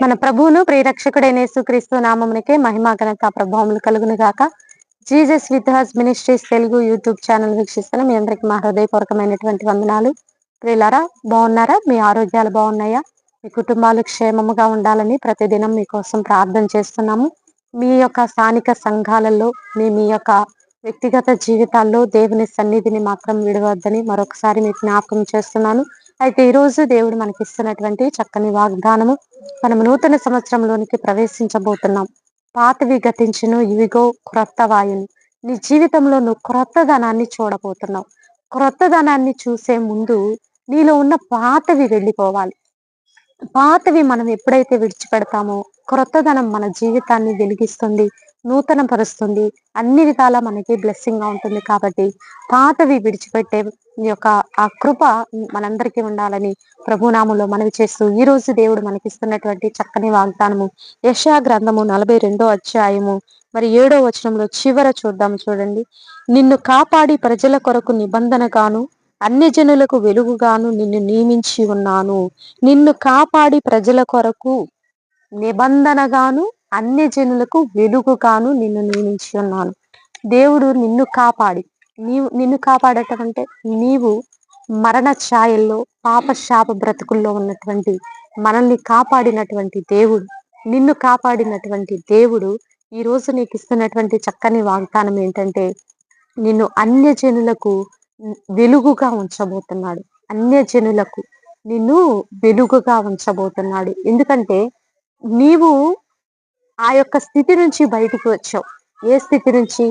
మన ప్రభువును ప్రియరక్షకుడైన యేసుక్రీస్తు నామమునకే మహిమ ఘనత ప్రభావములు కలుగును గాక. Jesus with has ministries Telugu YouTube channel వీక్షిస్తున్న మీ అందరికి మా హృదయపూర్వకమైనటువంటి వందనాలు. ప్రియులారా, బాగున్నారా? మీ ఆరోగ్యాలు బాగున్నాయా? మీ కుటుంబాలు క్షేమముగా ఉండాలని ప్రతిదినం మీకోసం ప్రార్థన చేస్తున్నాము. మీ యొక్క స్థానిక సంఘాలలో మీ యొక్క వ్యక్తిగత జీవితాల్లో దేవుని సన్నిధిని మాత్రం విడవద్దని మరొకసారి మీకు జ్ఞాపకం చేస్తున్నాను. అయితే ఈరోజు దేవుడు మనకిస్తున్నటువంటి చక్కని వాగ్దానము, మనం నూతన సంవత్సరంలోనికి ప్రవేశించబోతున్నాం. పాతవి గతించును, ఇవిగో క్రొత్త వాయును. నీ జీవితంలో నువ్వు క్రొత్తదనాన్ని చూడబోతున్నావు. క్రొత్తదనాన్ని చూసే ముందు నీలో ఉన్న పాతవి వెళ్ళిపోవాలి. పాతవి మనం ఎప్పుడైతే విడిచిపెడతామో క్రొత్తదనం మన జీవితాన్ని వెలిగిస్తుంది, నూతన పరుస్తుంది, అన్ని విధాలా మనకి బ్లెస్సింగ్ గా ఉంటుంది. కాబట్టి పాతవి విడిచిపెట్టే యొక్క ఆ కృప మనందరికీ ఉండాలని ప్రభునామంలో మనవి చేస్తూ ఈ రోజు దేవుడు మనకిస్తున్నటువంటి చక్కని వాగ్దానము యెషయా గ్రంథము 42వ అధ్యాయము 7వ వచనంలో చివర చూద్దాం. చూడండి. నిన్ను కాపాడి ప్రజల కొరకు నిబంధనగాను అన్యజనులకు వెలుగుగాను నిన్ను నియమించి ఉన్నాను. నిన్ను కాపాడి ప్రజల కొరకు నిబంధనగాను అన్యజనులకు వెలుగుగాను నిన్ను నియమించి ఉన్నాను. దేవుడు నిన్ను కాపాడి, నిన్ను కాపాడటం అంటే నీవు మరణ ఛాయల్లో పాప శాప బ్రతుకుల్లో ఉన్నటువంటి మనల్ని కాపాడినటువంటి దేవుడు, నిన్ను కాపాడినటువంటి దేవుడు ఈ రోజు నీకు ఇస్తున్నటువంటి చక్కని వాగ్దానం ఏంటంటే నిన్ను అన్యజనులకు వెలుగుగా ఉంచబోతున్నాడు. అన్యజనులకు నిన్ను వెలుగుగా ఉంచబోతున్నాడు. ఎందుకంటే నీవు ఆ యొక్క స్థితి నుంచి బయటికి వచ్చావు. ఏ స్థితి నుంచి?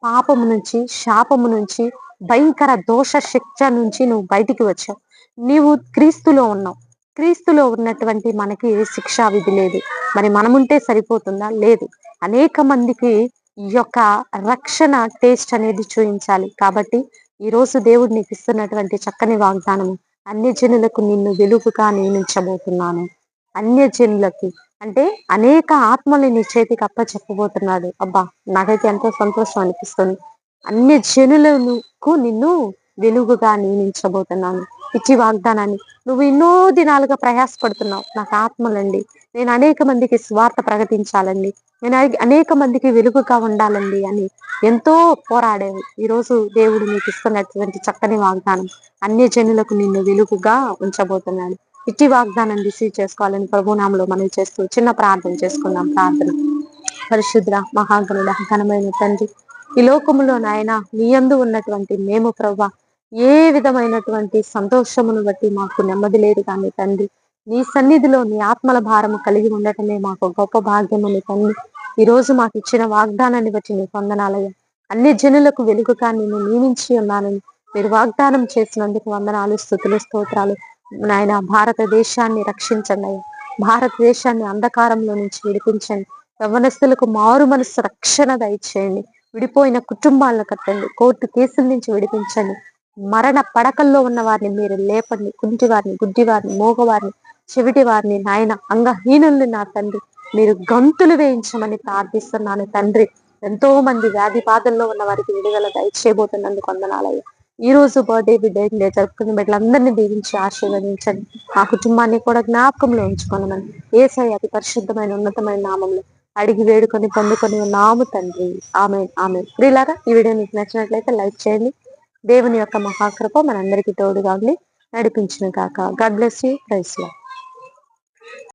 పాపము నుంచి, శాపము నుంచి, భయంకర దోష శిక్ష నుంచి నువ్వు బయటికి వచ్చావు. నీవు క్రీస్తులో ఉన్నావు. క్రీస్తులో ఉన్నటువంటి మనకి శిక్షా విధి లేదు. మరి మనముంటే సరిపోతుందా? లేదు. అనేక మందికి ఈ యొక్క రక్షణ టేస్ట్ అనేది చూయించాలి. కాబట్టి ఈ రోజు దేవుడు నీకు ఇస్తున్నటువంటి చక్కని వాగ్దానము, అన్యజనులకు నిన్ను వెలుగుగా నియమించబోతున్నాను. అన్యజనులకి అంటే అనేక ఆత్మల్ని నీ చేతికి అప్పచెప్పబోతున్నాడు. అబ్బా, నాకైతే ఎంతో సంతోషం అనిపిస్తుంది. అన్యజనులకు నిన్ను వెలుగుగా నియమించబోతున్నాను. ఇచ్చి వాగ్దానాన్ని నువ్వు ఎన్నో దినాలుగా ప్రయాసపడుతున్నావు. నాకు ఆత్మలండి, నేను అనేక మందికి స్వార్థ ప్రకటించాలండి, నేను అనేక మందికి వెలుగుగా ఉండాలండి అని ఎంతో పోరాడేవి. ఈరోజు దేవుడు నీకు ఇస్తున్నటువంటి చక్కని వాగ్దానం, అన్యజనులకు నిన్ను వెలుగుగా ఉంచబోతున్నాడు. ఇట్టి వాగ్దానం రిసీవ్ చేసుకోవాలని ప్రభునామంలో మనం చేస్తూ చిన్న ప్రార్థన చేసుకుందాం. ప్రార్థన. పరిశుద్ర మహాగణుడ ఘనమైన తండ్రి, ఈ లోకములో నాయన నీ యందు ఉన్నటువంటి మేము ప్రభువా ఏ విధమైనటువంటి సంతోషమును బట్టి మాకు నెమ్మది లేదు కానీ తండ్రి, నీ సన్నిధిలో నీ ఆత్మల భారము కలిగి ఉండటమే మాకు గొప్ప భాగ్యమని తండ్రి, ఈ రోజు మాకు ఇచ్చిన వాగ్దానాన్ని బట్టి నీ వందనాలయ్యా. అన్ని జనులకు వెలుగుగా నేను నియమించి ఉన్నానని మీరు వాగ్దానం చేసినందుకు వందనాలు, స్తుతులు, స్తోత్రాలు. నాయన భారతదేశాన్ని రక్షించండి అయ్యా. భారతదేశాన్ని అంధకారంలో నుంచి విడిపించండి. యవ్వనస్తులకు మారు మనసు రక్షణ దయచేయండి. విడిపోయిన కుటుంబాలను కట్టండి. కోర్టు కేసుల నుంచి విడిపించండి. మరణ పడకల్లో ఉన్న వారిని మీరు లేపండి. కుంటి వారిని, గుడ్డి వారిని, మోగవారిని, చెవిటి వారిని, నాయన అంగహీనుల్ని నా తండ్రి మీరు గంతులు వేయించమని ప్రార్థిస్తున్నాను తండ్రి. ఎంతో మంది వ్యాధి బాధల్లో ఉన్న వారికి విడుదల దయచేయబోతున్నందుకు వందనాలయ్యా. ఈ రోజు బర్త్డే బిడ్డ జరుపుకునే బిడ్డలందరినీ దీవించి ఆశీర్వదించండి. ఆ కుటుంబాన్ని కూడా జ్ఞాపకంలో ఉంచుకోనమని యేసయ్య అతి పరిశుద్ధమైన ఉన్నతమైన నామంలో అడిగి వేడుకొని పొందుకొని ఉన్నాము తండ్రి. ఆమేన్, ఆమేన్. ప్రియులారా, ఈ వీడియో మీకు నచ్చినట్లయితే లైక్ చేయండి. దేవుని యొక్క మహాకృప మనందరికీ తోడుగా ఉండి నడిపించును గాక. God bless you. Praise lord.